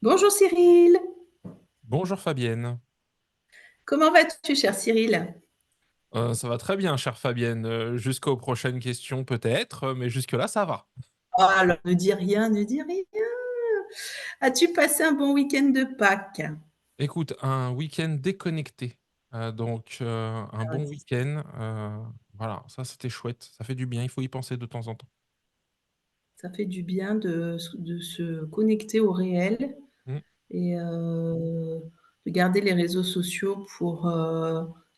Bonjour Cyril, Bonjour Fabienne. comment vas-tu cher Cyril? Ça va très bien, chère Fabienne. Jusqu'aux prochaines questions peut-être, mais jusque-là, ça va. Oh, alors ne dis rien, ne dis rien. As-tu passé un bon week-end de Pâques? Écoute, un week-end déconnecté. Un Ah, bon week-end. Voilà, ça c'était chouette. Ça fait du bien, il faut y penser de temps en temps. ça fait du bien de se connecter au réel Hmm. et de garder les réseaux sociaux pour,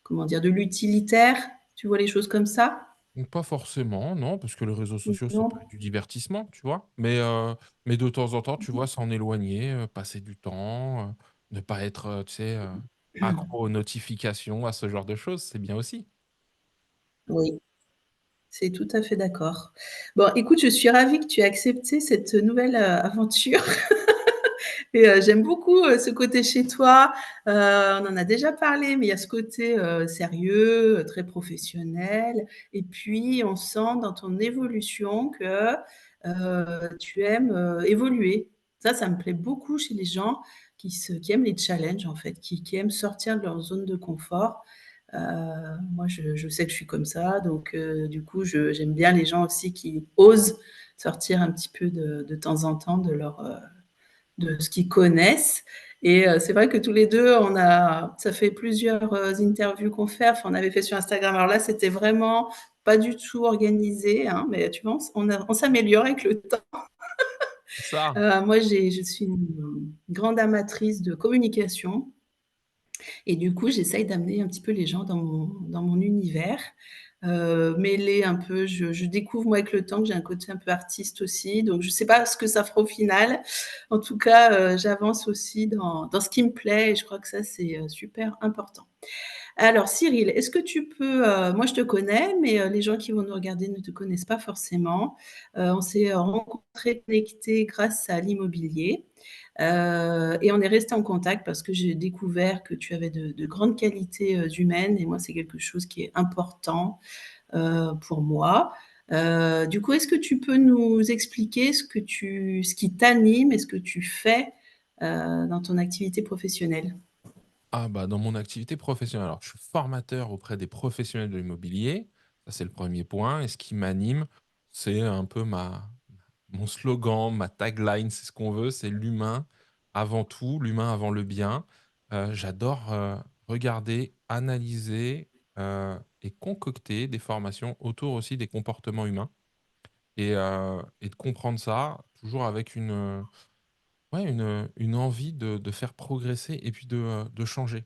comment dire, de l'utilitaire. Tu vois les choses comme ça? Donc, pas forcément, non, parce que les réseaux sociaux, ça Non? peut être du divertissement, tu vois. Mais de temps en temps, tu vois, s'en éloigner, passer du temps, ne pas être, tu sais, accro aux notifications, à ce genre de choses, c'est bien aussi. Oui, c'est tout à fait d'accord. Bon, écoute, je suis ravie que tu aies accepté cette nouvelle aventure. Et j'aime beaucoup ce côté chez toi. On en a déjà parlé, mais il y a ce côté sérieux, très professionnel. Et puis, on sent dans ton évolution que tu aimes évoluer. Ça me plaît beaucoup chez les gens qui aiment les challenges, en fait, qui aiment sortir de leur zone de confort. Moi, je sais que je suis comme ça, donc du coup, j'aime bien les gens aussi qui osent sortir un petit peu de temps en temps de ce qu'ils connaissent. Et c'est vrai que tous les deux, ça fait plusieurs interviews qu'on fait. Enfin, on avait fait sur Instagram. Alors là, c'était vraiment pas du tout organisé, hein, mais tu vois, on s'améliore avec le temps. Ça. Moi, je suis une grande amatrice de communication et du coup, j'essaye d'amener un petit peu les gens dans mon univers. Mêler un peu, je découvre moi avec le temps que j'ai un côté un peu artiste aussi, donc je ne sais pas ce que ça fera au final. En tout cas, j'avance aussi dans ce qui me plaît et je crois que ça, c'est super important. Alors, Cyril, est-ce que tu peux, moi je te connais, mais les gens qui vont nous regarder ne te connaissent pas forcément. On s'est rencontrés, connectés grâce à l'immobilier. Et on est resté en contact parce que j'ai découvert que tu avais de grandes qualités humaines et moi, c'est quelque chose qui est important pour moi. Du coup, est-ce que tu peux nous expliquer ce qui t'anime et ce que tu fais dans ton activité professionnelle? Ah bah dans mon activité professionnelle, alors je suis formateur auprès des professionnels de l'immobilier, ça c'est le premier point. Et ce qui m'anime, c'est un peu mon slogan, ma tagline, c'est ce qu'on veut, c'est l'humain avant tout, l'humain avant le bien. J'adore regarder, analyser et concocter des formations autour aussi des comportements humains et de comprendre ça toujours avec ouais, une envie de faire progresser et puis de changer.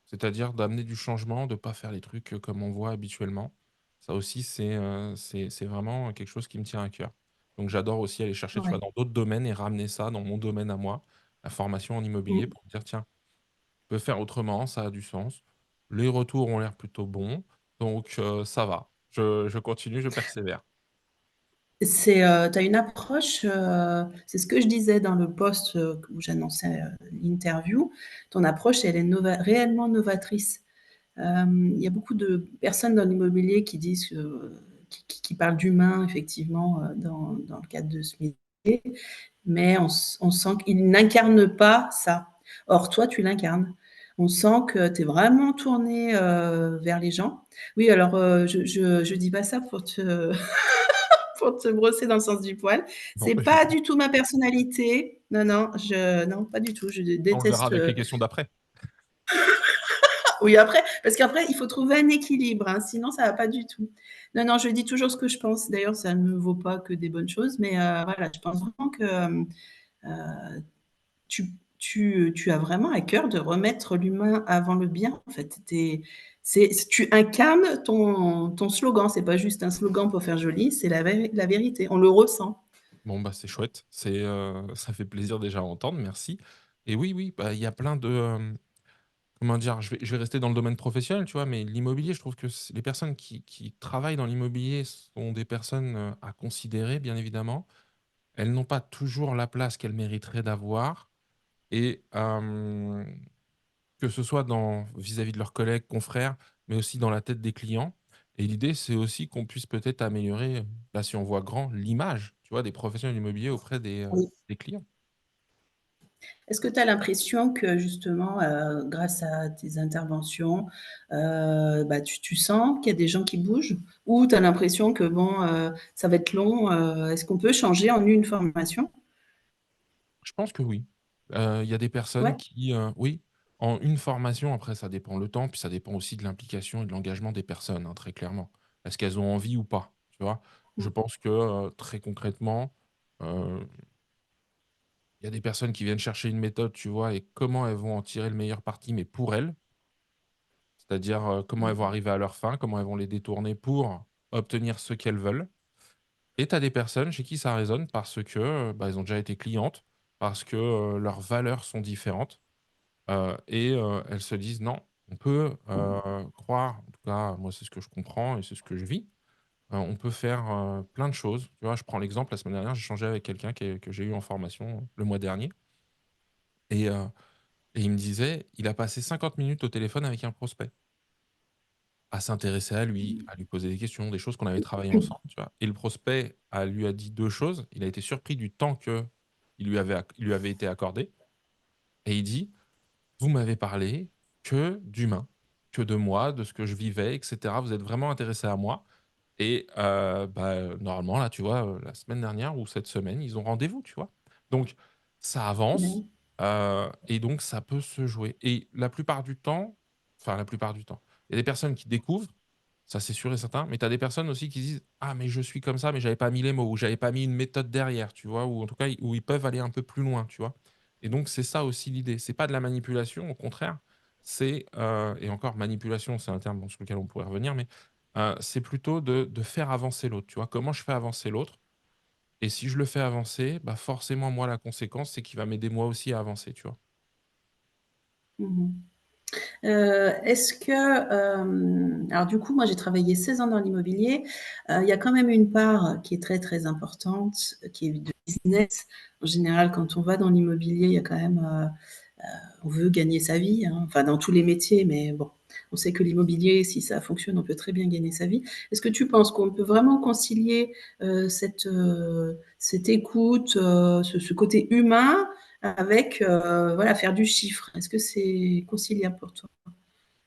C'est-à-dire d'amener du changement, de ne pas faire les trucs comme on voit habituellement. Ça aussi, c'est vraiment quelque chose qui me tient à cœur. Donc j'adore aussi aller chercher, tu vois, Ouais. dans d'autres domaines et ramener ça dans mon domaine à moi, la formation en immobilier, Mm. pour me dire, tiens, je peux faire autrement, ça a du sens. Les retours ont l'air plutôt bons, donc ça va. Je continue, je persévère. Tu as une approche, c'est ce que je disais dans le post où j'annonçais l'interview, ton approche, elle est réellement novatrice. Il y a beaucoup de personnes dans l'immobilier qui disent, qui parlent d'humain, effectivement, dans le cadre de ce métier, mais on sent qu'ils n'incarnent pas ça. Or, toi, tu l'incarnes. On sent que tu es vraiment tourné vers les gens. Oui, alors, je dis pas ça pour te brosser dans le sens du poil. Non, C'est mais pas du tout ma personnalité. Non, non, non, pas du tout. Je on verra déteste. avec les questions d'après. Oui, après, parce qu'après, il faut trouver un équilibre, hein, sinon ça va pas du tout. Non, non, je dis toujours ce que je pense. D'ailleurs, ça ne vaut pas que des bonnes choses, mais voilà, je pense vraiment que tu as vraiment à cœur de remettre l'humain avant le bien. En fait, tu incarnes ton slogan. C'est pas juste un slogan pour faire joli, c'est la vérité. On le ressent. Bon, bah, c'est chouette. Ça fait plaisir déjà à entendre, merci. Et oui, oui, bah, il y a plein de, comment dire? Je vais rester dans le domaine professionnel, tu vois? Mais l'immobilier, je trouve que les personnes qui travaillent dans l'immobilier sont des personnes à considérer, bien évidemment. Elles n'ont pas toujours la place qu'elles mériteraient d'avoir. Et que ce soit vis-à-vis de leurs collègues, confrères, mais aussi dans la tête des clients. Et l'idée, c'est aussi qu'on puisse peut-être améliorer, là, si on voit grand, l'image, tu vois, des professionnels immobiliers auprès Oui. des clients. Est-ce que tu as l'impression que justement, grâce à tes interventions, bah, tu sens qu'il y a des gens qui bougent? Ou tu as l'impression que bon, ça va être long, est-ce qu'on peut changer en une formation? Je pense que oui. Il y a des personnes Ouais? qui, oui, en une formation, après ça dépend le temps, puis ça dépend aussi de l'implication et de l'engagement des personnes, hein, très clairement. Est-ce qu'elles ont envie ou pas, tu vois? Je Mmh. pense que, très concrètement, heu, il y a des personnes qui viennent chercher une méthode, tu vois? Et comment elles vont en tirer le meilleur parti, mais pour elles. C'est-à-dire, comment elles vont arriver à leurs fins, comment elles vont les détourner pour obtenir ce qu'elles veulent. Et tu as des personnes chez qui ça résonne parce que, bah, elles ont déjà été clientes, parce que, leurs valeurs sont différentes. Elles se disent: «Non, on peut, croire», en tout cas, moi, c'est ce que je comprends et c'est ce que je vis, on peut faire, plein de choses. Tu vois? Je prends l'exemple, la semaine dernière, j'ai échangé avec quelqu'un que j'ai eu en formation, le mois dernier et heu et il me disait, il a passé 50 minutes au téléphone avec un prospect, à s'intéresser à lui poser des questions, des choses qu'on avait travaillées ensemble, tu vois? Et le prospect lui a dit 2 choses, il a été surpris du temps il lui avait été accordé et il dit: «Vous m'avez parlé que d'humain, que de moi, de ce que je vivais et cetera. Vous êtes vraiment intéressé à moi et bah, normalement là, tu vois, la semaine dernière ou cette semaine, ils ont rendez-vous», tu vois? Donc ça avance, Oui. et donc ça peut se jouer et la plupart du temps, enfin la plupart du temps, il y a des personnes qui découvrent, ça c'est sûr et certain, mais tu as des personnes aussi qui disent: «Ah mais je suis comme ça, mais j'avais pas mis les mots» ou «J'avais pas mis une méthode derrière», tu vois? Ou en tout cas, où ils peuvent aller un peu plus loin, tu vois? Et donc c'est ça aussi l'idée. C'est pas de la manipulation, au contraire, c'est, et encore manipulation, c'est un terme, bon, sur lequel on pourrait revenir, mais, c'est plutôt de faire avancer l'autre, tu vois? Comment je fais avancer l'autre? Et si je le fais avancer, bah, forcément, moi, la conséquence, c'est qu'il va m'aider moi aussi à avancer, tu vois? Mmh. Est-ce que, alors du coup, moi j'ai travaillé 16 ans dans l'immobilier, il y a quand même une part qui est très, très importante, qui est de business. En général, quand on va dans l'immobilier, il y a quand même, on veut gagner sa vie, hein, enfin dans tous les métiers, mais bon, on sait que l'immobilier, si ça fonctionne, on peut très bien gagner sa vie. Est-ce que tu penses qu'on peut vraiment concilier, cette écoute, ce côté humain avec, voilà, faire du chiffre? Est-ce que c'est conciliable pour toi?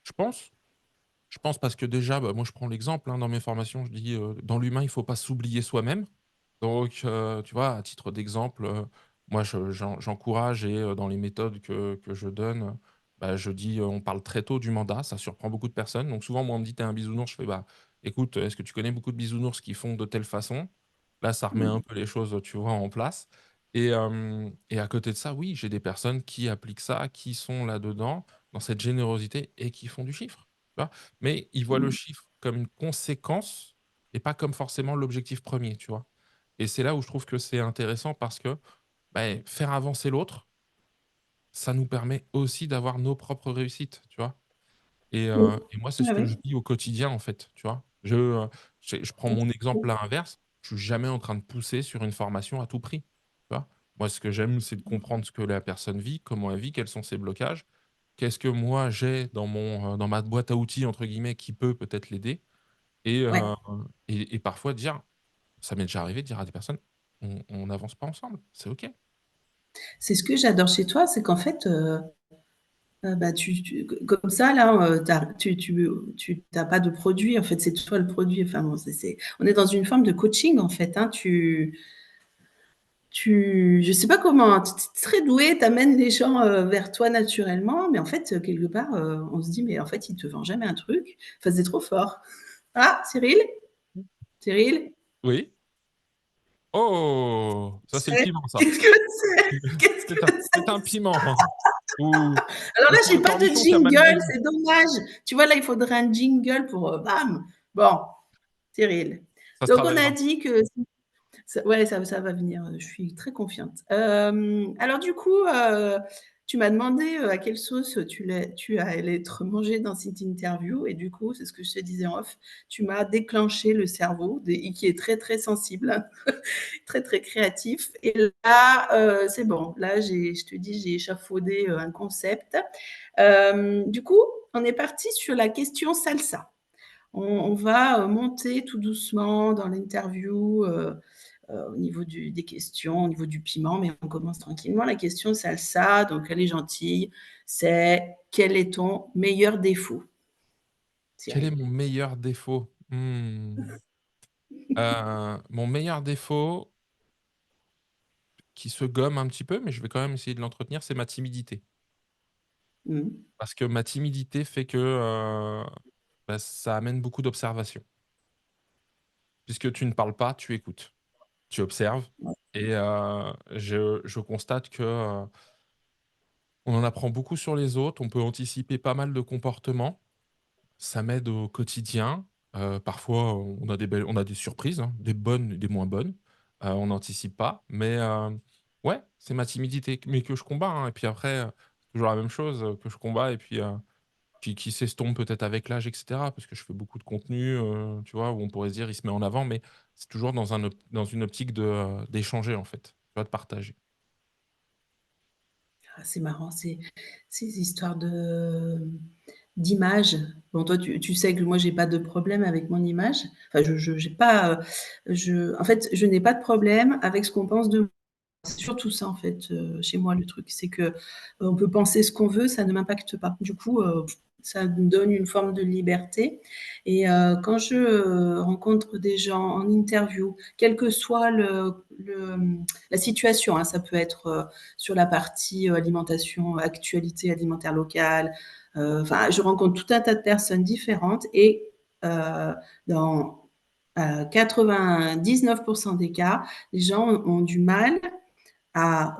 Je pense. Je pense parce que déjà, bah, moi, je prends l'exemple, hein, dans mes formations, je dis, dans l'humain, il faut pas s'oublier soi-même. Donc, tu vois, à titre d'exemple, moi, j'encourage et dans les méthodes que je donne, bah, je dis, on parle très tôt du mandat, ça surprend beaucoup de personnes. Donc souvent, moi, on me dit: «Tu es un bisounours», je fais: «Bah, écoute, est-ce que tu connais beaucoup de bisounours qui font de telle façon?» Là, ça remet un Mmh. peu les choses, tu vois, en place et à côté de ça, oui, j'ai des personnes qui appliquent ça, qui sont là-dedans, dans cette générosité et qui font du chiffre, tu vois? Mais ils voient le Mmh. chiffre comme une conséquence et pas comme forcément l'objectif premier, tu vois? Et c'est là où je trouve que c'est intéressant parce que, beh, faire avancer l'autre, ça nous permet aussi d'avoir nos propres réussites, tu vois? Oui. Et moi, c'est ce Ouais, que je oui. vis au quotidien, en fait, tu vois? Je prends mon exemple à l'inverse, je suis jamais en train de pousser sur une formation à tout prix, tu vois? Moi, ce que j'aime, c'est de comprendre ce que la personne vit, comment elle vit, quels sont ses blocages, qu'est-ce que moi j'ai dans ma «boîte à outils» entre guillemets qui peut peut-être l'aider et Ouais. heu et parfois dire ça m'est déjà arrivé de dire à des personnes: On n'avance pas ensemble, c'est OK». C'est ce que j'adore chez toi, c'est qu'en fait, bah, comme ça là, tu as pas de produit, en fait, c'est toi le produit. Enfin bon, c'est on est dans une forme de coaching, en fait, hein. Je sais pas comment, hein, tu es très doué, tu amènes les gens, vers toi naturellement, mais en fait, quelque part, on se dit: «Mais en fait, il te vend jamais un truc». Enfin, c'est trop fort. Ah, Cyril? Cyril? Oui? Oh! Ça, c'est le C'est piment ça. qu'est-ce que c'est? Qu'est-ce C'est que un c'est? piment, hein. Ou Alors là, c'est j'ai un pas de cornichon qui a mal jingle, vieilli. c'est dommage. Tu vois, là, il faudrait un jingle pour, bam! Bon, Cyril. Ça se Donc on a travaillera. dit que ouais, ça va venir, je suis très confiante. Alors du coup, tu m'as demandé, à quelle sauce tu allais être mangé dans cette interview et du coup, c'est ce que je te disais en off, tu m'as déclenché le cerveau et qui est très, très sensible, très, très créatif et là, c'est bon. Là, je te dis, j'ai échafaudé, un concept. Du coup, on est parti sur la question salsa. On va monter tout doucement dans l'interview. au niveau des questions, au niveau du piment, mais on commence tranquillement. La question salsa, donc elle est gentille, c'est: «Quel est ton meilleur défaut?» Quel est Cyril. mon meilleur défaut? Mon meilleur défaut, qui se gomme un petit peu, mais je vais quand même essayer de l'entretenir, c'est ma timidité. Mmh. Parce que ma timidité fait que, bah, ça amène beaucoup d'observation. Puisque tu ne parles pas, tu écoutes, tu observes Ouais. et je constate que, on en apprend beaucoup sur les autres, on peut anticiper pas mal de comportements. Ça m'aide au quotidien. Parfois, on a des surprises, hein, des bonnes et des moins bonnes. On n'anticipe pas, mais ouais, c'est ma timidité, mais que je combats, hein, et puis après, c'est toujours la même chose, que je combats et puis, qui s'estompe peut-être avec l'âge et cetera. Parce que je fais beaucoup de contenu, tu vois? Où on pourrait se dire: «Il se met en avant», mais c'est toujours dans une optique d'échanger, en fait, tu vois? De partager. Ah, c'est marrant, ces histoires d'images. Bon, toi, tu sais que moi, j'ai pas de problème avec mon image. Enfin, je j'ai pas, en fait, je n'ai pas de problème avec ce qu'on pense de moi. C'est surtout ça, en fait, chez moi, le truc. C'est que, on peut penser ce qu'on veut, ça ne m'impacte pas. Du coup, ça me donne une forme de liberté et quand je, rencontre des gens en interview, quelle que soit la situation, hein, ça peut être, sur la partie, alimentation, actualité alimentaire locale, enfin, je rencontre tout un tas de personnes différentes et dans, 99 des cas, les gens ont du mal à,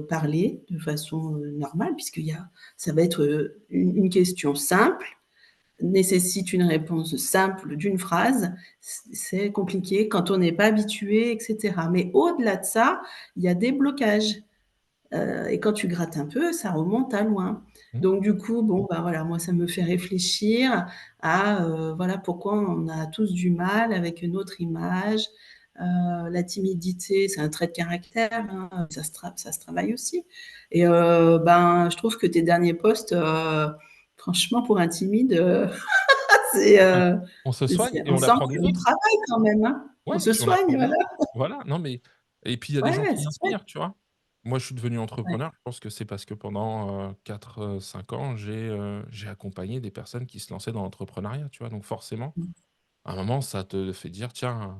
parler de façon, normale puisqu'il y a ça va être, une question simple, nécessite une réponse simple d'une phrase. C'est compliqué quand on n'est pas habitué et cetera. Mais au-delà de ça, il y a des blocages, et quand tu grattes un peu, ça remonte à loin. Mmh. Donc du coup, bon, bah, voilà, moi ça me fait réfléchir à, voilà, pourquoi on a tous du mal avec notre image. La timidité, c'est un trait de caractère, hein, ça se travaille aussi et ben, je trouve que tes derniers posts, franchement pour un timide, c'est, Ouais. On se soigne et on on sent apprend qu'il des y a du autres. travail quand même, hein. On Ouais, et se puis on apprend soigne, des voilà. autres. Voilà, non mais et puis il y a des gens Ouais, qui c'est chouette. m'inspirent, tu vois? Moi, je suis devenu Ouais. entrepreneur, je pense que c'est parce que pendant, 4, 5 ans, j'ai accompagné des personnes qui se lançaient dans l'entrepreneuriat, tu vois? Donc forcément, Mmh. à un moment, ça te fait dire: «Tiens,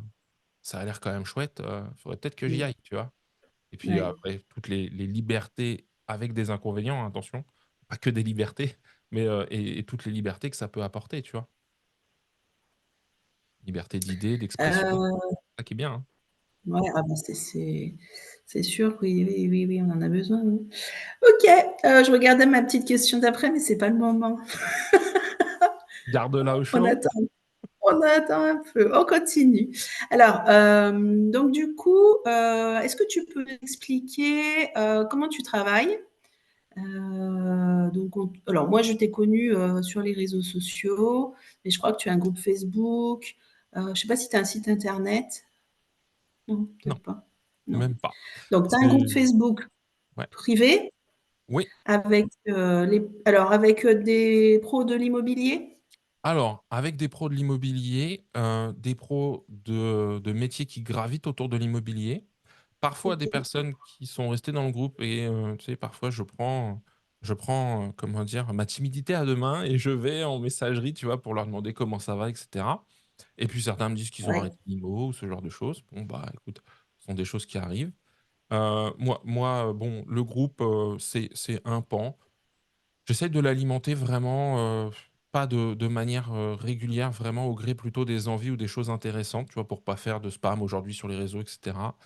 ça a l'air quand même chouette, faudrait peut-être que j'y Mmh. aille», tu vois? Et puis Ouais. après toutes les libertés avec des inconvénients, hein, attention, pas que des libertés, mais et toutes les libertés que ça peut apporter, tu vois? Liberté d'idées, d'expression, Heu, ça qui est bien, hein. ouais, ah bah, c'est sûr, oui, oui, oui, oui, on en a besoin, oui. OK, je regardais ma petite question d'après, mais c'est pas le moment. Garde-la au On chaud. attend on attend un peu, on continue. Alors, donc du coup, est-ce que tu peux m'expliquer, comment tu travailles? Donc alors moi, je t'ai connu, sur les réseaux sociaux, mais je crois que tu as un groupe Facebook. Je sais pas si tu as un site internet? Non, Non, peut-être pas. Non. même pas. Donc tu as un groupe C'est Facebook Ouais. privé Oui. avec, avec, des pros de l'immobilier? Alors, avec des pros de l'immobilier, des pros de métiers qui gravitent autour de l'immobilier, parfois des OK, personnes qui sont restées dans le groupe et tu sais, parfois je prends, comment dire? Ma timidité à 2 mains et je vais en messagerie, tu vois? Pour leur demander comment ça va et cetera. Et puis certains me disent qu'ils ont ouais, arrêté l'IMO ou ce genre de choses. Bon, bah, écoute, ce sont des choses qui arrivent. Bon, le groupe, c'est un pan. J'essaie de l'alimenter vraiment, pas de manière, régulière, vraiment au gré plutôt des envies ou des choses intéressantes, tu vois? Pour pas faire de spam aujourd'hui sur les réseaux et cetera.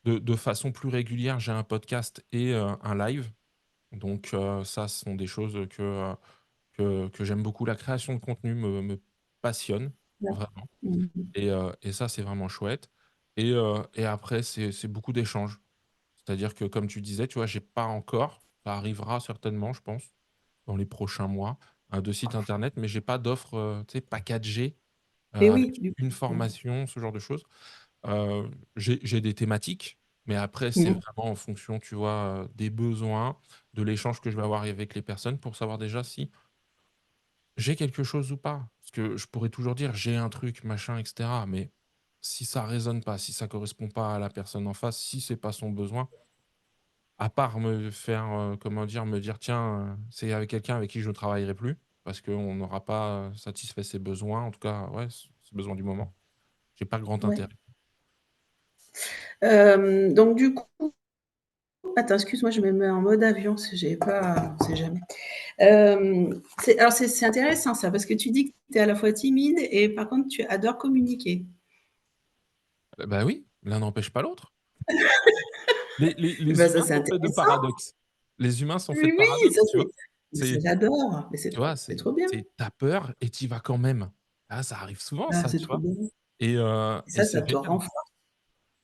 De façon plus régulière, j'ai un podcast et un live. Donc ça, ce sont des choses, que j'aime beaucoup. La création de contenu me passionne, ouais. vraiment, Mmh mh. et ça, c'est vraiment chouette, et après, c'est beaucoup d'échanges. C'est-à-dire que comme tu disais, tu vois, j'ai pas encore, ça arrivera certainement, je pense, dans les prochains mois, de site internet, mais j'ai pas d'offre, tu sais, packagée, Et avec oui, du une coup, formation, ce genre de choses. J'ai des thématiques, mais après c'est mmh, vraiment en fonction, tu vois, des besoins, de l'échange que je vais avoir avec les personnes pour savoir déjà si j'ai quelque chose ou pas. Parce que je pourrais toujours dire: «J'ai un truc, machin et cetera», mais si ça résonne pas, si ça correspond pas à la personne en face, si c'est pas son besoin, à part me faire, comment dire, me dire: «Tiens, c'est avec quelqu'un avec qui je ne travaillerai plus», parce qu'on n'aura pas, satisfait ses besoins, en tout cas, ouais, ses besoins du moment. J'ai pas grand Ouais. intérêt. Donc du coup, attends, excuse-moi, je me mets en mode avion, si j'ai pas, on sait jamais. Alors c'est intéressant ça, parce que tu dis que tu es à la fois timide et par contre tu adores communiquer. Bah, oui, l'un n'empêche pas l'autre. Les Ben ça humains c'est sont faits de intéressant. paradoxes. Les humains sont faits Oui, de oui, ça paradoxes, tu vois? c'est C'est j'adore, mais tu vois, c'est trop bien. tu as peur et tu y vas quand même. Ah, ça arrive souvent Ah, ça, c'est tu trop vois? bien. Et Et ça c'est te génial. rend fort.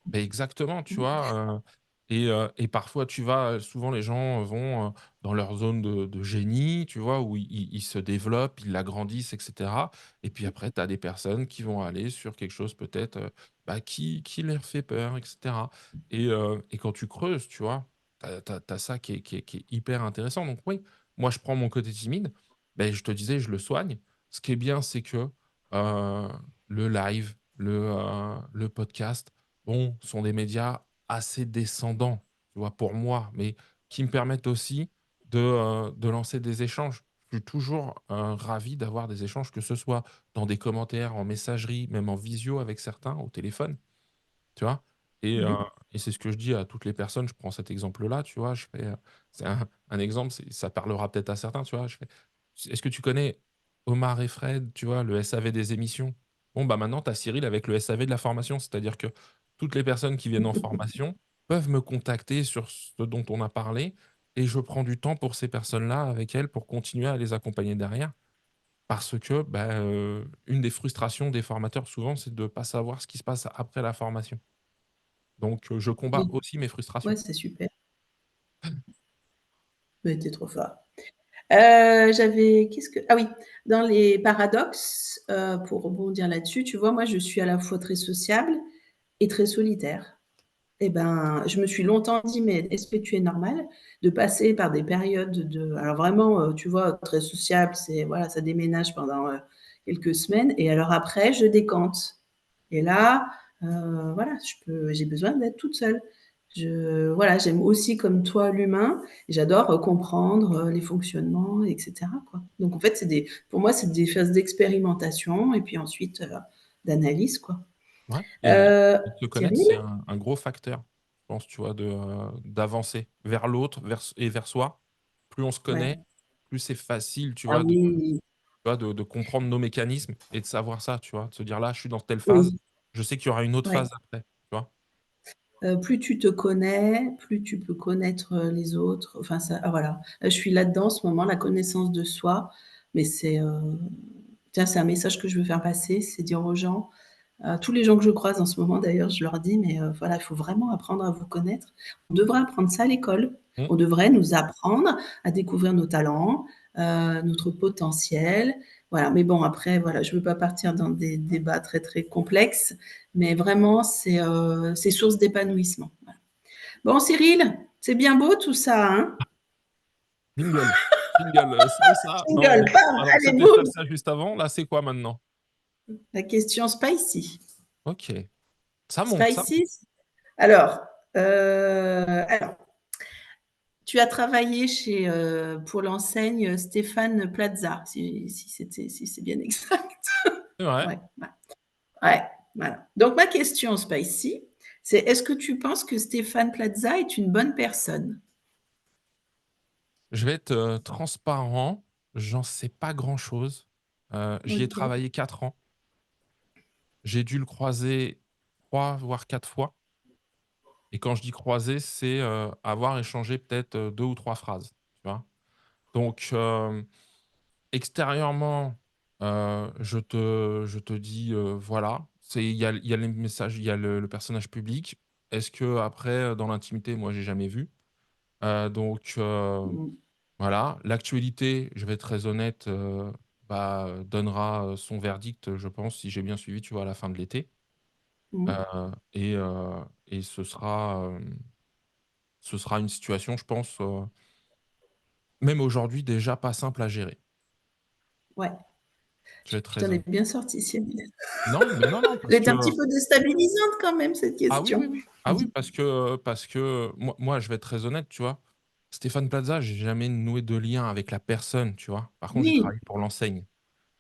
Beh, exactement, tu Mmh. vois? Et parfois tu vas, souvent les gens vont, dans leur zone de génie, tu vois? Où ils se développent, ils l'agrandissent et cetera. Et puis après, tu as des personnes qui vont aller sur quelque chose peut-être, bah, qui leur fait peur et cetera. Et quand tu creuses, tu vois? Tu as ça qui est hyper intéressant. Donc oui, moi je prends mon côté timide, beh, je te disais, je le soigne. Ce qui est bien, c'est que, heu, le live, le podcast, bon, sont des médias assez descendants, tu vois, pour moi, mais qui me permettent aussi de lancer des échanges. Je suis toujours, ravi d'avoir des échanges, que ce soit dans des commentaires, en messagerie, même en visio avec certains, au téléphone. Tu vois? Et Mmh heu mh. et c'est ce que je dis à toutes les personnes, je prends cet exemple-là, tu vois? C'est un exemple, ça parlera peut-être à certains, tu vois? Je fais: «Est-ce que tu connais Omar et Fred?» Tu vois? Le SAV des émissions. Bon, bah, maintenant tu as Cyril avec le SAV de la formation. C'est-à-dire que toutes les personnes qui viennent en formation peuvent me contacter sur ce dont on a parlé et je prends du temps pour ces personnes-là, avec elles, pour continuer à les accompagner derrière. Parce que, bah, une des frustrations des formateurs souvent, c'est de ne pas savoir ce qui se passe après la formation. Donc, je combats Oui. aussi mes Ouais, frustrations. c'est super. Mais tu es trop fort. J'avais qu'est-ce que ah oui, dans les paradoxes, pour rebondir là-dessus, tu vois, moi, je suis à la fois très sociable et très solitaire. Et ben, je me suis longtemps dit: «Mais est-ce que tu es normal de passer par des périodes de» alors vraiment, tu vois, très sociable, c'est voilà, ça déménage pendant, quelques semaines et alors après je décante et là, voilà, j'ai besoin d'être toute seule. Voilà, j'aime aussi comme toi l'humain et j'adore, comprendre, les fonctionnements et cetera, quoi. Donc en fait, pour moi, c'est des phases d'expérimentation et puis ensuite, d'analyse, quoi. Ouais, Heu, et te connaître, Cyril? c'est un gros facteur, je pense, tu vois, d'avancer vers l'autre, vers soi. Plus on se Ouais. connaît, plus c'est facile, tu Ah vois, oui, de comprendre nos mécanismes et de savoir ça, tu vois? De se dire: «Là, je suis dans telle phase, oui, je sais qu'il y aura une autre ouais. phase après», tu vois? Plus tu te connais, plus tu peux connaître, les autres. Enfin ça voilà. Je suis là-dedans en ce moment, la connaissance de soi, mais tiens, c'est un message que je veux faire passer, c'est dire aux gens, tous les gens que je croise en ce moment d'ailleurs, je leur dis: «Mais, voilà, il faut vraiment apprendre à vous connaître». On devrait apprendre ça à l'école. Mmh, On devrait nous apprendre à découvrir nos talents, notre potentiel. Voilà, mais bon après voilà, je veux pas partir dans des débats très, très complexes, mais vraiment c'est source d'épanouissement. Voilà. Bon Cyril, c'est bien beau tout ça, hein? jingle, jingle, salsa. Je Non, rigole, bam! alors Allez c'était boum! salsa juste avant, là, c'est quoi maintenant? La question spicy. OK, ça monte, ça monte. Spicy, alors, alors tu as travaillé pour l'enseigne Stéphane Plaza, si c'est bien exact. C'est vrai. Ouais, ouais, ouais, voilà. Donc ma question spicy, c'est est-ce que tu penses que Stéphane Plaza est une bonne personne? Je vais être, transparent, j'en sais pas grand-chose. J'y ai OK. travaillé 4 ans. J'ai dû le croiser 3 voire 4 fois et quand je dis croiser, c'est, avoir échangé peut-être, 2 ou 3 phrases, tu vois? Donc, extérieurement, je te dis, voilà, il y a les messages, il y a le personnage public. Est-ce qu'après, dans l'intimité, moi, j'ai jamais vu. Donc, Mmh. voilà, l'actualité, je vais être très honnête, bah, donnera, son verdict, je pense, si j'ai bien suivi, tu vois, à la fin de l'été. Mmh. Et ce sera une situation, je pense, même aujourd'hui déjà pas simple à gérer. Ouais. tu es Tu très t'en es honnête. bien sorti, Cyril. Non, mais non, non, Elle parce est que un petit peu déstabilisante quand même cette ah oui, oui, question. oui. Ah oui, parce que moi, je vais être très honnête, tu vois? Stéphane Plaza, j'ai jamais noué de lien avec la personne, tu vois? Par contre, j'ai Oui, travaillé pour l'enseigne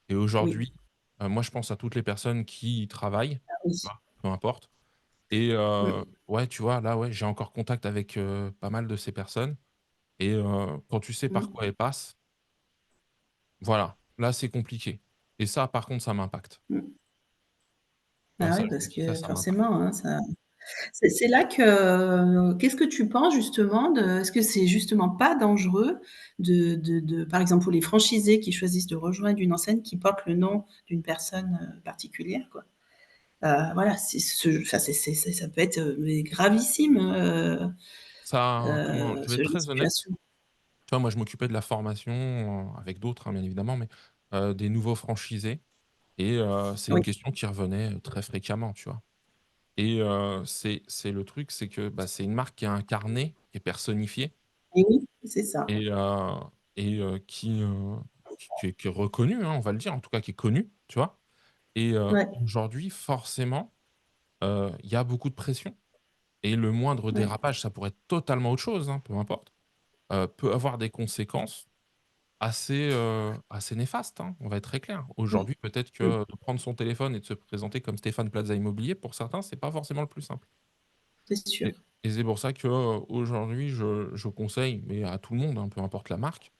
et oui, aujourd'hui, moi, je pense à toutes les personnes qui y travaillent, tu ah oui. vois? Peu importe et Mmh, ouais, tu vois, là, ouais, j'ai encore contact avec, pas mal de ces personnes et quand tu sais par mmh. quoi elles passent, voilà, là, c'est compliqué et ça, par contre, ça m'impacte. Mmh. Ah Bah, ça, oui, je le parce dis, ça, que ça m'impacte. forcément, hein, ça c'est là que qu'est-ce que tu penses justement de est-ce que c'est justement pas dangereux de par exemple, pour les franchisés qui choisissent de rejoindre une enseigne qui porte le nom d'une personne, particulière, quoi? Voilà, c'est ce ça ça peut être, mais gravissime, Ça, comment je vais ce être genre de très honnête. situation. Tu vois, moi, je m'occupais de la formation, avec d'autres, hein, bien évidemment, mais des nouveaux franchisés et c'est une Oui, question qui revenait, très fréquemment, tu vois? Et c'est le truc, c'est que, bah, c'est une marque qui est incarnée, qui est personnifiée et oui, c'est ça. et qui est reconnue, hein, on va le dire, en tout cas qui est connue, tu vois? Et Ouais, aujourd'hui, forcément, il y a beaucoup de pression et le moindre ouais. dérapage, ça pourrait être totalement autre chose, hein, peu importe, peut avoir des conséquences assez néfaste, hein, on va être très clair. Mmh, Aujourd'hui, peut-être mmh, que de prendre son téléphone et de se présenter comme Stéphane Plaza Immobilier, pour certains, c'est pas forcément le plus simple c'est sûr. et c'est pour ça qu'aujourd'hui, je conseille, mais à tout le monde, hein, peu importe la marque,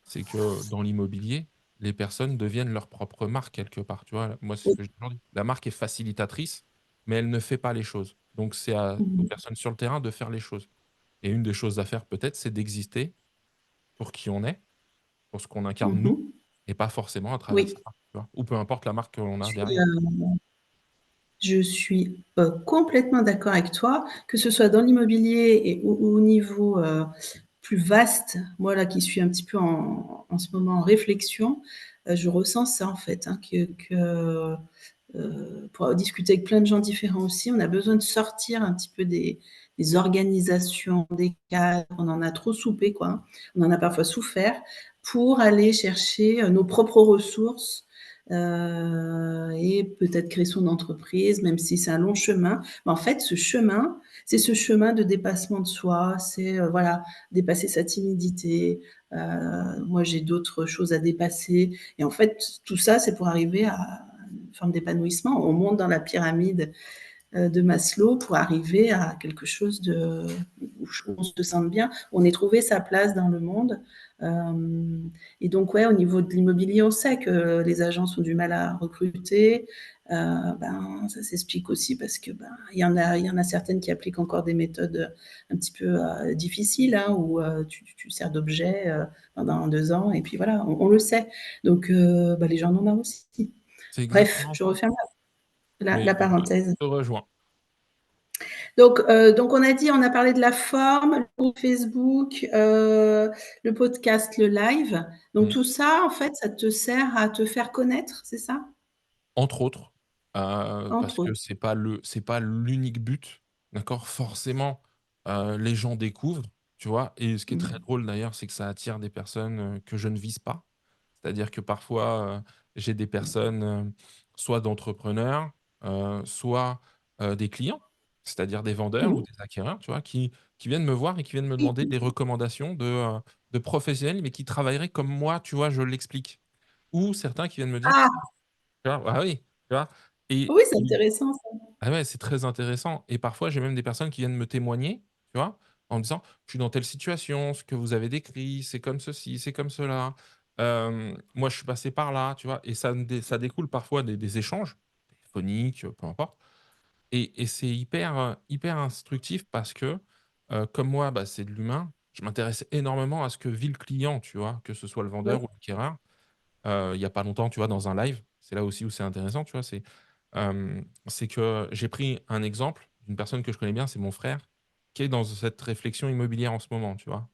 c'est que dans l'immobilier, les personnes deviennent leur propre marque quelque part, tu vois? Moi, c'est ce Oui. que je dis aujourd'hui. La marque est facilitatrice, mais elle ne fait pas les choses. Donc c'est aux Mmh mh. personnes sur le terrain de faire les choses et une des choses à faire peut-être, c'est d'exister pour qui on est, pour ce qu'on incarne nous Mmh. et pas forcément à travers sa Oui, marque, tu vois? Ou peu importe la marque que l'on je a suis, derrière. je suis, complètement d'accord avec toi, que ce soit dans l'immobilier et au niveau, plus vaste. Moi là qui suis un petit peu en ce moment en réflexion, je ressens ça en fait, hein, que pour discuter avec plein de gens différents aussi, on a besoin de sortir un petit peu des organisations, des cadres. On en a trop soupé, quoi, hein. On en a parfois souffert pour aller chercher nos propres ressources et peut-être créer son entreprise, même si c'est un long chemin. Mais en fait, ce chemin, c'est ce chemin de dépassement de soi, c'est voilà, dépasser sa timidité. Moi, j'ai d'autres choses à dépasser. Et en fait, tout ça, c'est pour arriver à une forme d'épanouissement. On monte dans la pyramide de Maslow pour arriver à quelque chose de, où on se sente bien, on ait trouvé sa place dans le monde. Et donc, ouais, au niveau de l'immobilier, on sait que les agences ont du mal à recruter. Ben, ça s'explique aussi parce que ben, il y en a certaines qui appliquent encore des méthodes un petit peu difficiles, hein, où tu sers d'objet pendant 2 ans et puis voilà, on le sait. Donc, ben, les gens en ont marre aussi. C'est Bref, exactement je ça. referme Mais la parenthèse. je te rejoins. Donc on a dit, on a parlé de la forme, le groupe Facebook, le podcast, le live. Donc Mmh. tout ça, en fait, ça te sert à te faire connaître, c'est ça? Entre autres, parce Entre que autres. c'est pas l'unique but, d'accord? Forcément, les gens découvrent, tu vois? Et ce qui est très Mmh. drôle d'ailleurs, c'est que ça attire des personnes, que je ne vise pas. C'est-à-dire que parfois, j'ai des personnes, soit d'entrepreneurs, soit, des clients, c'est-à-dire des vendeurs ou Mmh. des acquéreurs, tu vois? Qui viennent me voir et qui viennent me demander des recommandations de professionnels, mais qui travailleraient comme moi, tu vois, je l'explique. Ou certains qui viennent me dire: Ah! tu vois? Ah oui, tu vois? Et Oui, c'est et intéressant ça. ah ouais, c'est très intéressant et parfois j'ai même des personnes qui viennent me témoigner, tu vois? En me disant: «Je suis dans telle situation, ce que vous avez décrit, c'est comme ceci, c'est comme cela. Moi je suis passé par là», tu vois? Et ça découle parfois des échanges téléphoniques, peu importe et c'est hyper instructif parce que, comme moi, bah, c'est de l'humain, je m'intéresse énormément à ce que vit le client, tu vois? Que ce soit le Oui, vendeur ou l'acquéreur. Il y a pas longtemps, tu vois, dans un live, c'est là aussi où c'est intéressant, tu vois? C'est que j'ai pris un exemple d'une personne que je connais bien, c'est mon frère, qui est dans cette réflexion immobilière en ce moment, tu vois?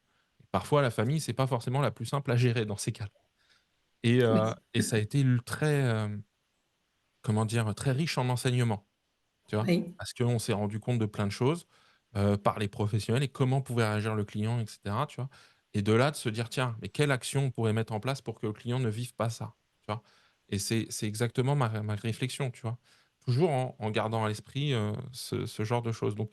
Parfois, la famille, c'est pas forcément la plus simple à gérer dans ces cas-là oui, et ça a été très, comment dire? Très riche en enseignements, tu vois? oui, Parce qu'on s'est rendu compte de plein de choses, par les professionnels et comment pouvait réagir le client et cetera, tu vois? Et de là, de se dire: «Tiens, mais quelle action on pourrait mettre en place pour que le client ne vive pas ça?» Tu vois? Et c'est exactement ma réflexion, tu vois? Toujours en gardant à l'esprit, ce genre de choses. Donc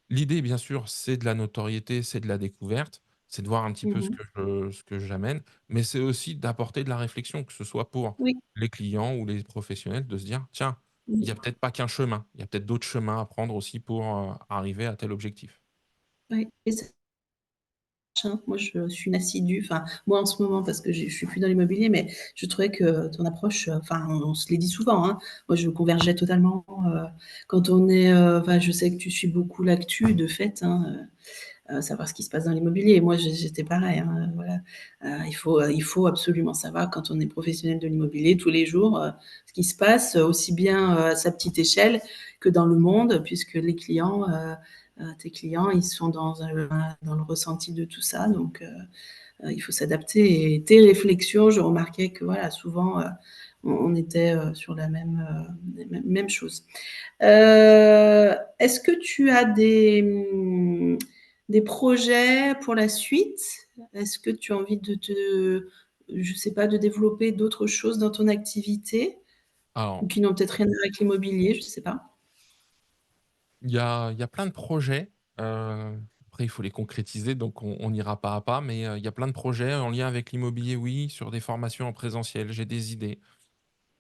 l'idée, bien sûr, c'est de la notoriété, c'est de la découverte, c'est de voir un petit peu Mmh. ce que j'amène, mais c'est aussi d'apporter de la réflexion, que ce soit pour Oui, les clients ou les professionnels, de se dire: «Tiens, il y a mmh, peut-être pas qu'un chemin, il y a peut-être d'autres chemins à prendre aussi pour, arriver à tel objectif». oui et ça marche, hein. Moi, je suis une assidue, enfin, moi, en ce moment, parce que je suis plus dans l'immobilier, mais je trouvais que ton approche, enfin, on se les dit souvent, hein. Moi, je convergeais totalement, quand on est, enfin, je sais que tu suis beaucoup l'actu de fait, hein, savoir ce qui se passe dans l'immobilier. Et moi, j'étais pareil, hein, voilà. Il faut absolument savoir quand on est professionnel de l'immobilier tous les jours, ce qui se passe, aussi bien à sa petite échelle que dans le monde, puisque les clients, tes clients, ils sont dans le ressenti de tout ça. Donc, il faut s'adapter. Et tes réflexions, je remarquais que voilà, souvent, on était sur la même chose. Est-ce que tu as des projets pour la suite? Est-ce que tu as envie je sais pas, de développer d'autres choses dans ton activité ou Alors, qui n'ont peut-être rien à voir avec l'immobilier, je sais pas? il y a plein de projets, après il faut les concrétiser, donc on ira pas à pas, mais il y a plein de projets en lien avec l'immobilier, oui, sur des formations en présentiel, j'ai des idées.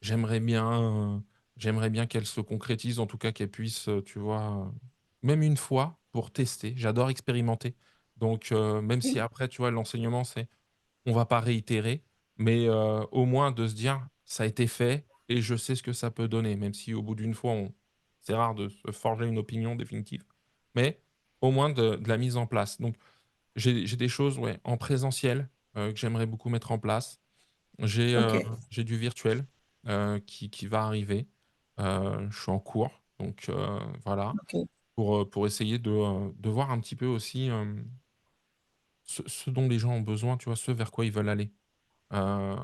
J'aimerais bien, j'aimerais bien qu'elle se concrétise, en tout cas qu'elle puisse, tu vois, même une fois pour tester. J'adore expérimenter. Donc, même si Oui, après, tu vois, l'enseignement, c'est on va pas réitérer, mais, au moins de se dire: «Ça a été fait et je sais ce que ça peut donner», même si au bout d'une fois, on c'est rare de se forger une opinion définitive, mais au moins de la mise en place. Donc j'ai des choses, ouais, en présentiel, que j'aimerais beaucoup mettre en place. J'ai, OK, j'ai du virtuel, qui va arriver. Je suis en cours, donc voilà, OK. pour essayer de voir un petit peu aussi, ce dont les gens ont besoin, tu vois? Ce vers quoi ils veulent aller. Heu,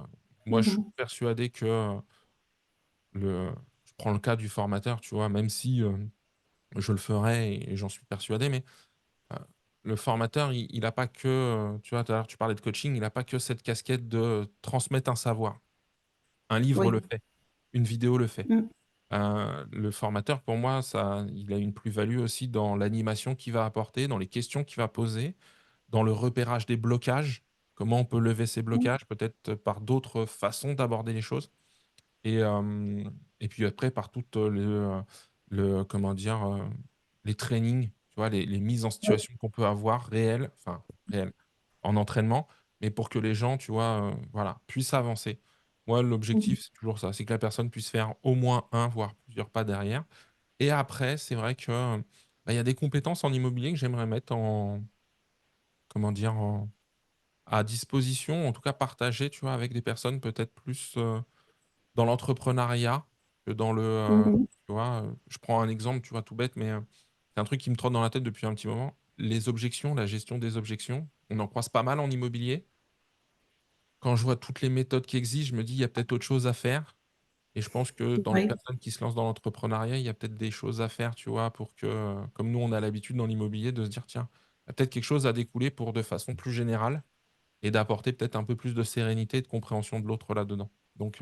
Moi, je suis Mmh. persuadé que, le je prends le cas du formateur, tu vois? Même si, je le ferai et j'en suis persuadé, mais, heu, le formateur, il a pas que, tu vois? Tout à l'heure, tu parlais de coaching, il a pas que cette casquette de transmettre un savoir. Un livre le Oui. fait, une vidéo le fait. Mmh. Le formateur, pour moi, ça il a une plus-value aussi dans l'animation qu'il va apporter, dans les questions qu'il va poser, dans le repérage des blocages. Comment on peut lever ces Mmh. blocages, peut-être par d'autres façons d'aborder les choses et puis après par toute, le comment dire? Les trainings, tu vois? Les mises en Oui. situation qu'on peut avoir réelles, enfin réelles, en entraînement, mais pour que les gens, tu vois, voilà, puissent avancer. Moi, Mmh. l'objectif, c'est toujours ça, c'est que la personne puisse faire au moins un, voire plusieurs pas derrière et après, c'est vrai que, bah, il y a des compétences en immobilier que j'aimerais mettre en comment dire? À disposition, en tout cas partagées, tu vois? Avec des personnes peut-être plus, dans l'entrepreneuriat que dans le, Mmh. tu vois? Je prends un exemple, tu vois, tout bête, mais, c'est un truc qui me trotte dans la tête depuis un petit moment. Les objections, la gestion des objections, on en croise pas mal en immobilier. Quand je vois toutes les méthodes qui existent, je me dis: «Il y a peut-être autre chose à faire» et je pense que dans les Oui. personnes qui se lancent dans l'entrepreneuriat, il y a peut-être des choses à faire, tu vois? Pour que, comme nous, on a l'habitude dans l'immobilier de se dire: «Tiens, il y a peut-être quelque chose à découler pour de façon plus générale» et d'apporter peut-être un peu plus de sérénité et de compréhension de l'autre là-dedans. Donc,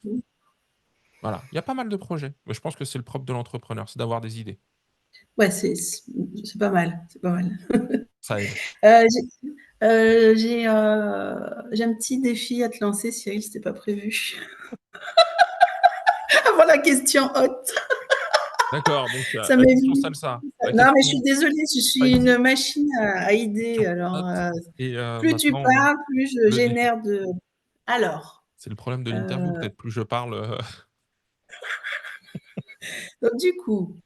Mmh. voilà, il y a pas mal de projets, mais je pense que c'est le propre de l'entrepreneur, c'est d'avoir des idées. Ouais, c'est pas mal, c'est pas mal. Ça aide. J'ai j'ai un petit défi à te lancer, Cyril, c'était pas prévu. Avant la question haute. D'accord, donc Ça la m'est question venu. salsa, la Non, mais je suis question désolée, je suis spicy, une machine à idées. question Alors, hot et plus tu maintenant, parles, plus je le défi. génère de. Alors, C'est le problème de l'interview, heu, peut-être plus je parle, donc du coup,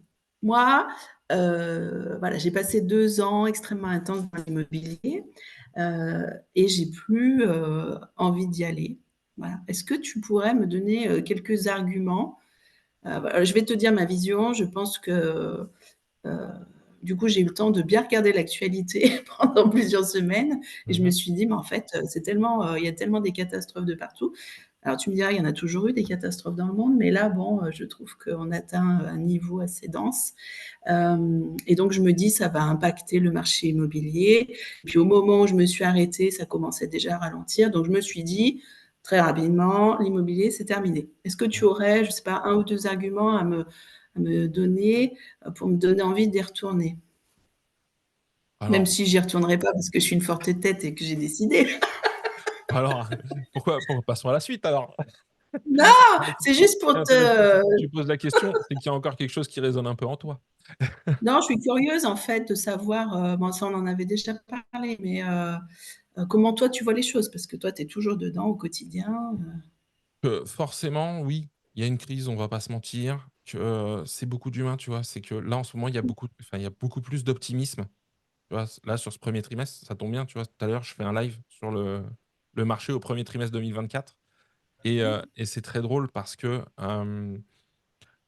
moi, voilà, j'ai passé 2 ans extrêmement intenses dans l'immobilier, et j'ai plus, envie d'y aller. Voilà. Est-ce que tu pourrais me donner, quelques arguments? Bah, je vais te dire ma vision. Je pense que, Heu, du coup, j'ai eu le temps de bien regarder l'actualité pendant plusieurs semaines et je me mmh suis dit: «Mais en fait, c'est tellement, il y a tellement des catastrophes de partout». Alors tu me diras, il y en a toujours eu des catastrophes dans le monde, mais là, bon, je trouve qu'on atteint un niveau assez dense. Et donc je me dis: «Ça va impacter le marché immobilier». Puis au moment où je me suis arrêtée, ça commençait déjà à ralentir. Donc je me suis dit: très rapidement, l'immobilier, c'est terminé. Est-ce que tu Mmh. aurais, je sais pas, un ou deux arguments à me donner pour me donner envie d'y retourner? Même Alors si j'y retournerai pas parce que je suis une forte tête et que j'ai décidé. alors, pourquoi passons à la suite alors? Non, Non, c'est juste c'est pour intéressant, te. si tu poses la question, c'est qu'il y a encore quelque chose qui résonne un peu en toi. Non, je suis curieuse en fait de savoir, bon ça on en avait déjà parlé, mais comment toi tu vois les choses? Parce que toi tu es toujours dedans au quotidien. Forcément, oui, il y a une crise, on va pas se mentir, que, c'est beaucoup d'humain, tu vois? C'est que là, en ce moment, il y a beaucoup plus d'optimisme, tu vois? Là, sur ce premier trimestre, ça tombe bien, tu vois? Tout à l'heure, je fais un live sur le marché au premier trimestre 2024 et c'est très drôle parce que,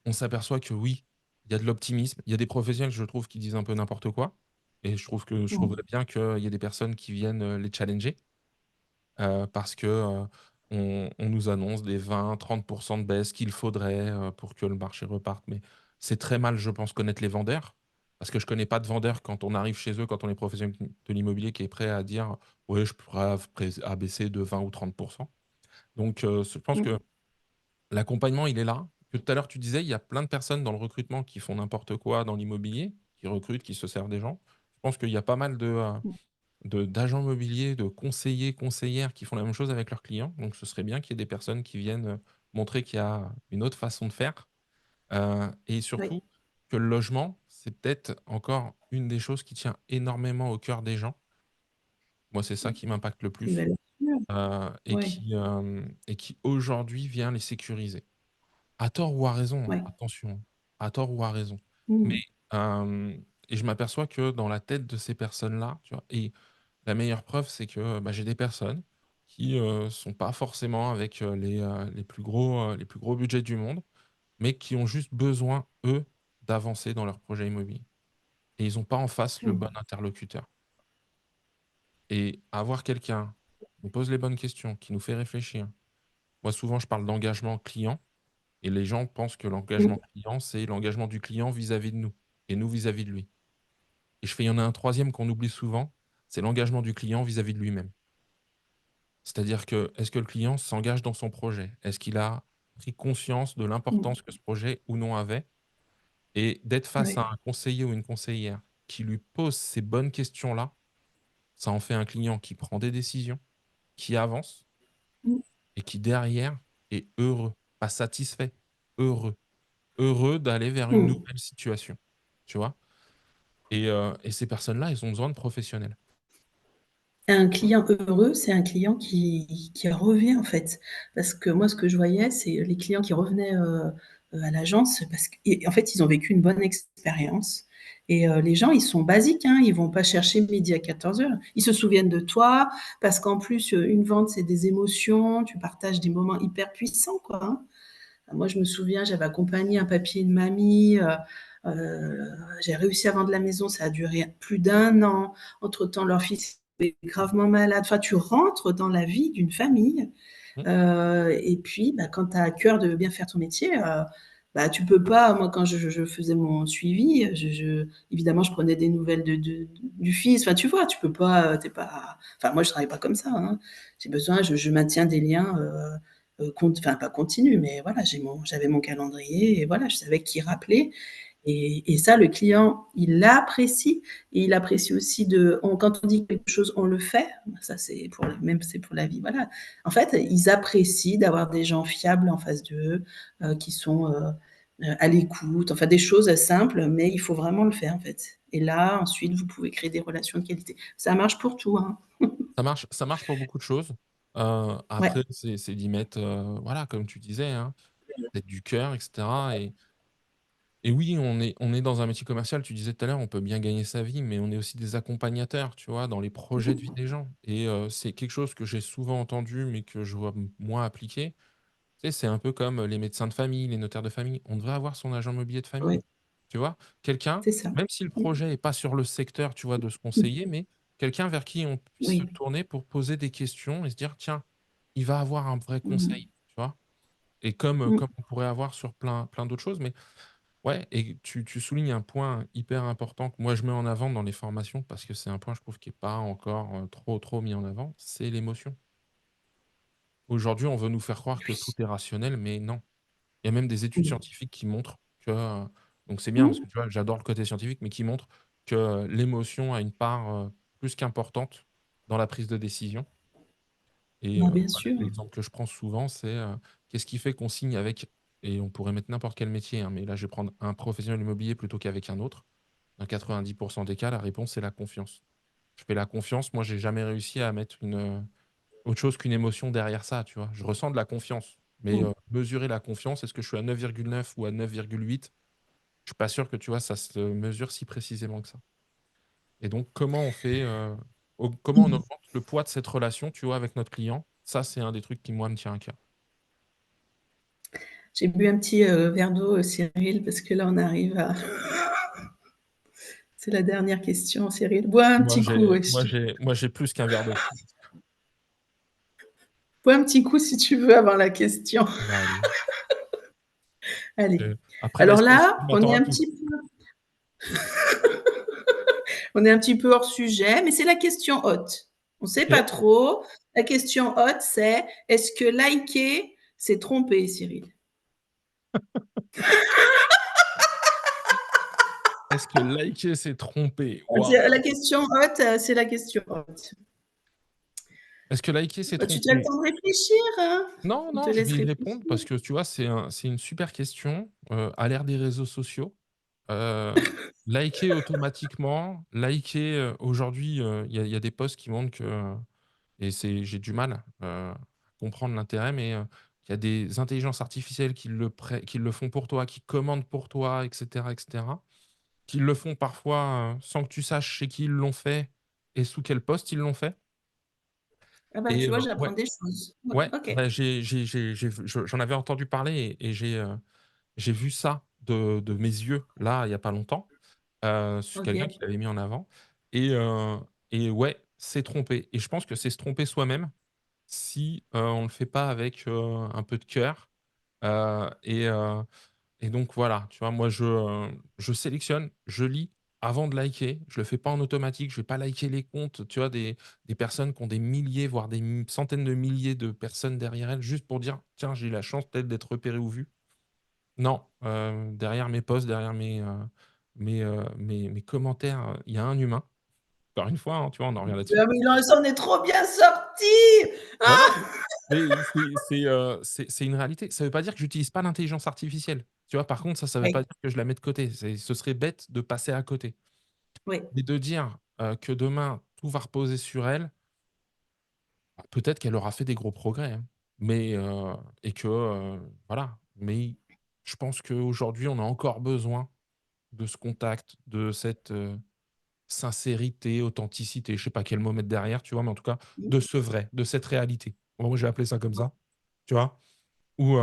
on s'aperçoit que oui, il y a de l'optimisme. Il y a des professionnels, je trouve, qui disent un peu n'importe quoi et je Mmh. trouverais bien qu'il y ait des personnes qui viennent, les challenger. Parce que, on nous annonce des 20-30 de baisse qu'il faudrait, pour que le marché reparte. Mais c'est très mal, je pense, connaître les vendeurs, parce que je connais pas de vendeur quand on arrive chez eux, quand on est professionnel de l'immobilier qui est prêt à dire: «Oui, je pourrais abaisser de 20 ou 30». Donc, je pense Mmh. que l'accompagnement, il est là. Que tout à l'heure tu disais, il y a plein de personnes dans le recrutement qui font n'importe quoi dans l'immobilier, qui recrutent, qui se servent des gens. Je pense qu'il y a pas mal Mmh. de d'agents immobiliers, de conseillers, conseillères qui font la même chose avec leurs clients. Donc ce serait bien qu'il y ait des personnes qui viennent, montrer qu'il y a une autre façon de faire, et Oui. surtout que le logement, c'est peut-être encore une des choses qui tient énormément au cœur des gens. Moi, c'est ça qui m'impacte le Une plus, valeur sûre. Oui. et qui aujourd'hui vient les sécuriser. À tort ou à raison, hein, Ouais. attention, à tort ou à raison. Mais, Mmh. et je m'aperçois que dans la tête de ces personnes-là, tu vois? Et la meilleure preuve, c'est que, bah, j'ai des personnes qui, sont pas forcément avec, les plus gros budgets du monde, mais qui ont juste besoin, eux, d'avancer dans leur projet immobilier et ils ont pas en face le Mmh. bon interlocuteur et avoir quelqu'un qui nous pose les bonnes questions, qui nous fait réfléchir. Moi, souvent, je parle d'engagement client et les gens pensent que Mmh. l'engagement client, c'est l'engagement du client vis-à-vis de nous et nous vis-à-vis de lui et je fais il y en a un troisième qu'on oublie souvent, c'est l'engagement du client vis-à-vis de lui-même. C'est-à-dire que, est-ce que le client s'engage dans son projet? Est-ce qu'il a pris conscience de Mmh. l'importance que ce projet ou non avait? Et d'être face à Oui. un conseiller ou une conseillère qui lui pose ces bonnes questions-là, ça en fait un client qui prend des décisions, qui avance Mmh. et qui derrière est heureux, pas satisfait, heureux. Heureux d'aller vers une Mmh. nouvelle situation, tu vois? Et ces personnes-là, elles ont besoin de professionnels. Un client heureux, c'est un client qui revient, en fait. Parce que moi, ce que je voyais, c'est les clients qui revenaient, à l'agence parce qu'en fait, ils ont vécu une bonne expérience et les gens, ils sont basiques, hein, ils vont pas chercher midi à 14h. Ils se souviennent de toi parce qu'en plus, une vente, c'est des émotions, tu partages des moments hyper puissants, quoi, hein. Moi, je me souviens, j'avais accompagné un papy et une mamie, j'ai réussi à vendre la maison, ça a duré plus d'1 an. Entre-temps, leur fils est gravement malade. Enfin, tu rentres dans la vie d'une famille, Mmh, et puis, bah, quand tu as à cœur de bien faire ton métier, bah, tu peux pas moi, quand je faisais mon suivi, évidemment, je prenais des nouvelles du fils. Enfin, tu vois, tu peux pas, tu pas enfin, moi, je travaille pas comme ça, hein. J'ai besoin je maintiens des liens, enfin, pas continus, mais voilà, j'avais mon calendrier et voilà, je savais qui rappeler et ça, le client, il l'apprécie et il apprécie aussi quand on dit quelque chose, on le fait. Ça, c'est pour la vie, voilà. En fait, ils apprécient d'avoir des gens fiables en face d'eux, qui sont à l'écoute, enfin des choses simples, mais il faut vraiment le faire en fait. Et là, ensuite, vous pouvez créer des relations de qualité. Ça marche pour tout, hein. ça marche pour beaucoup de choses. Ouais. Après, c'est d'y mettre, voilà, comme tu disais, hein, peut-être du cœur et cetera et oui, on est dans un métier commercial, tu disais tout à l'heure, on peut bien gagner sa vie, mais on est aussi des accompagnateurs, tu vois, dans les projets de vie des gens et c'est quelque chose que j'ai souvent entendu, mais que je vois moins appliqué. Tu sais, c'est un peu comme les médecins de famille, les notaires de famille. On devrait avoir son agent immobilier de famille, Ouais, tu vois? Quelqu'un, c'est ça. même si le Mmh. projet est pas sur le secteur, tu vois, de ce Mmh. conseiller, mais quelqu'un vers qui on puisse se Oui. tourner pour poser des questions et se dire: «Tiens, il va avoir un vrai Mmh. conseil», tu vois? Et Mmh. comme on pourrait avoir sur plein d'autres choses, mais ouais et tu soulignes un point hyper important que moi je mets en avant dans les formations parce que c'est un point je trouve qui est pas encore, trop mis en avant, c'est l'émotion. Aujourd'hui, on veut nous faire croire que tout est rationnel, mais non. Il y a même des études Mmh. scientifiques qui montrent que, donc c'est bien parce que Mmh. tu vois, j'adore le côté scientifique, mais qui montrent que l'émotion a une part, plus qu'importante dans la prise de décision et Bah, bien voilà, sûr. l'exemple que je prends souvent, c'est, qu'est-ce qui fait qu'on signe avec et on pourrait mettre n'importe quel métier, hein, mais là, je vais prendre un professionnel immobilier plutôt qu'avec un autre. Dans 90 des cas, la réponse, c'est la confiance. Je fais la confiance, moi, j'ai jamais réussi à mettre autre chose qu'une émotion derrière ça, tu vois? Je ressens de la confiance, mais Mmh. mesurer la confiance, est-ce que je suis à 9,9 ou à 9,8? Je suis pas sûr que, tu vois, ça se mesure si précisément que ça. Et donc comment on fait, comment on Mmh. augmente le poids de cette relation, tu vois, avec notre client? Ça, c'est un des trucs qui, moi, me tient à cœur. J'ai bu un petit, verre d'eau, Cyril, parce que là, on arrive à c'est la dernière question, Cyril. Bois un Moi, petit coup, j'ai ouais, moi j'ai moi j'ai plus qu'un verre d'eau. bois un petit coup si tu veux avant la question. Bah, allez, Allez. après la Alors sieste, là, je m'attends à tout. on est un petit peu hors sujet, mais c'est la question haute. On ne sait pas OK. trop. La question haute, c'est: est-ce que liker, c'est tromper, Cyril? Est-ce que liker, c'est tromper? C'est la Waouh! question haute, c'est la question haute. Est-ce que liker, c'est Bah, tu as le tromper? temps de réfléchir, hein? Non, On te non, je laisse vais y répondre réfléchir. parce que tu vois, c'est une super question, à l'ère des réseaux sociaux. Heu, liker automatiquement, liker, aujourd'hui, il y a des posts qui montrent que et j'ai du mal, à comprendre l'intérêt, mais, qu'il y a des intelligences artificielles qui le font pour toi, qui commandent pour toi et cetera, qui le font parfois, sans que tu saches chez qui ils l'ont fait et sous quel poste ils l'ont fait Ah bah, et tu vois, ouais. j'apprends des choses. Ouais, Ouais, OK. bah, j'ai vu j'en avais entendu parler et j'ai vu ça de mes yeux, là, il y a pas longtemps, sur quelqu'un OK. qui l'avait mis en avant et ouais, c'est tromper et je pense que c'est se tromper soi-même si, on le fait pas avec, un peu de cœur, heu et heu et donc voilà, tu vois? Moi, je sélectionne, je lis avant de liker. Je le fais pas en automatique. Je vais pas liker les comptes, tu vois? Des personnes qui ont des milliers, voire des centaines de milliers de personnes derrière elles, juste pour dire: «Tiens, j'ai eu la chance peut-être d'être repéré ou vu». Non, derrière mes posts, derrière mes commentaires, il y a un humain. Encore une fois, hein, tu vois? On en revient là-dessus. Ah mais il en s'en est trop bien sorti! Ouais, Ah! non, mais c'est une réalité. Ça veut pas dire que j'utilise pas l'intelligence artificielle. Tu vois? Par contre, ça veut pas Oui, dire que je la mets de côté. Ce serait bête de passer à côté. oui. Mais de dire, que demain tout va reposer sur elle, bah, peut-être qu'elle aura fait des gros progrès, hein. Mais, et que, voilà. Mais je pense qu'aujourd'hui, on a encore besoin de ce contact, de cette, sincérité, authenticité, je sais pas quel mot mettre derrière, tu vois? Mais en tout cas, de ce vrai, de cette réalité. Moi, j'ai appelé ça comme ça, tu vois? Ou,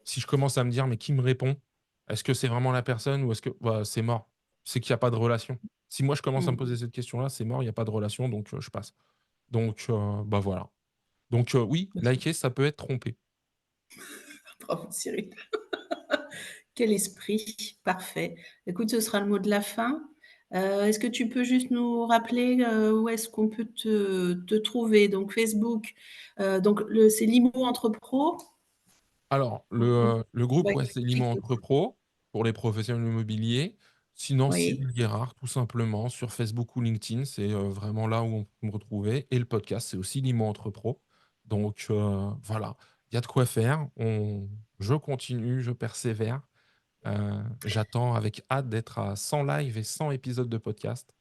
si je commence à me dire: «Mais qui me répond? Est-ce que c'est vraiment la personne ou est-ce que» bah, c'est mort. C'est qu'il y a pas de relation. Si moi je commence à me Mmh. poser cette question-là, c'est mort, il y a pas de relation donc je passe. Donc, bah, voilà. Donc, oui, liker, ça peut être tromper. Bravo Cyril. Quel esprit, parfait. Écoute, ce sera le mot de la fin. Est-ce que tu peux juste nous rappeler, où est-ce qu'on peut te trouver? Donc Facebook, donc c'est Limo entre pros? Alors, Entre le groupe, ouais, ouais, c'est Limo écoute, Entre Pro, pour les professionnels immobiliers. Sinon, oui, Cyril Guérard, tout simplement, sur Facebook ou LinkedIn, c'est, vraiment là où on peut me retrouver et le podcast, c'est aussi Limo Entre Pro. Donc, voilà, il y a de quoi faire. Je continue, je persévère. J'attends avec hâte d'être à 100 lives et 100 épisodes de podcast.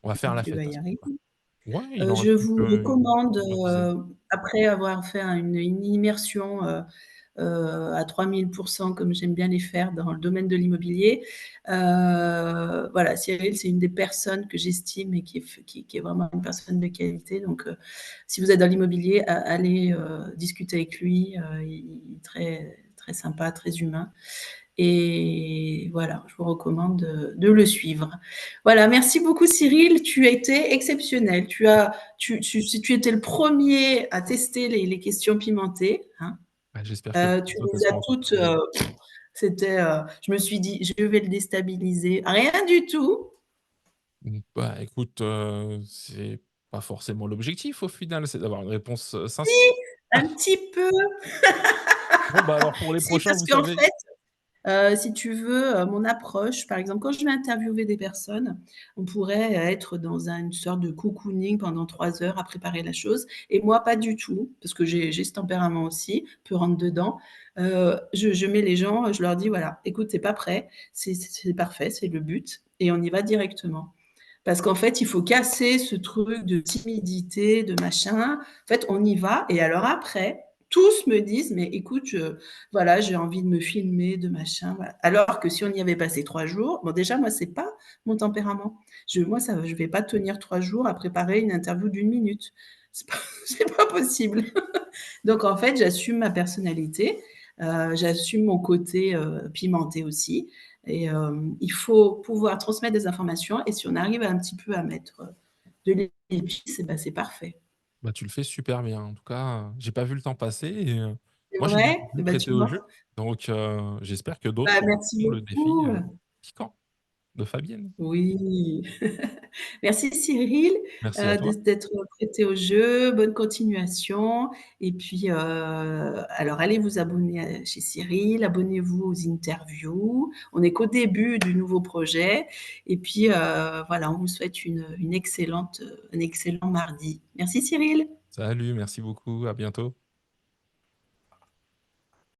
On va faire la tu vas fête à y ce arriver. moment-là. Ouais, il en Je reste plus vous recommande, plusieurs dizaines. après avoir fait une immersion, à 3000 comme j'aime bien les faire dans le domaine de l'immobilier. Voilà, Cyril, c'est une des personnes que j'estime et qui est vraiment une personne de qualité. Donc, si vous êtes dans l'immobilier, allez discuter avec lui. Il est très, très sympa, très humain. Et voilà, je vous recommande de le suivre. Voilà, merci beaucoup Cyril, tu as été exceptionnel. Tu étais le premier à tester les questions pimentées, hein. Bah, j'espère que Tu les autres, elles les as seront encore toutes, plus bonnes. c'était, je me suis dit: «Je vais le déstabiliser». Rien du tout. Bah, écoute, c'est pas forcément l'objectif au final, c'est d'avoir une réponse, Si, sincère. Un petit peu. Bon, bah, alors pour les Si, prochains, parce vous qu'en savez. fait, si tu veux, mon approche, par exemple, quand je vais interviewer des personnes, on pourrait être dans une sorte de cocooning pendant 3 heures à préparer la chose et moi, pas du tout, parce que j'ai ce tempérament aussi, peu rentre dedans. Je mets les gens, je leur dis: «Voilà, écoute, tu pas prêt, c'est parfait, c'est le but et on y va directement». Parce qu'en fait, il faut casser ce truc de timidité, de machin. En fait, on y va et alors après, tous me disent: «Mais écoute, voilà, j'ai envie de me filmer, de machin», voilà. Alors que si on y avait passé 3 jours, bon déjà moi c'est pas mon tempérament. Moi ça je vais pas tenir 3 jours à préparer une interview d'1 minute. C'est pas c'est pas possible. Donc en fait, j'assume ma personnalité, j'assume mon côté, pimenté aussi et il faut pouvoir transmettre des informations et si on arrive un petit peu à mettre, de l'épice et bah, c'est parfait. Bah, tu le fais super bien. En tout cas, j'ai pas vu le temps passer et C'est moi, j'ai beaucoup vrai? Et bah, tu prêté au vois? jeu. Donc j'espère que Bah, d'autres merci auront le défi, beaucoup. piquant de Fabienne. Oui. Merci Cyril, Merci à toi. d'être prêté au jeu. Bonne continuation et puis, alors allez vous abonner chez Cyril, abonnez-vous aux interviews. On n'est qu'au début du nouveau projet et puis, voilà, on vous souhaite une excellente, un excellent mardi. Merci Cyril. Salut, merci beaucoup, à bientôt.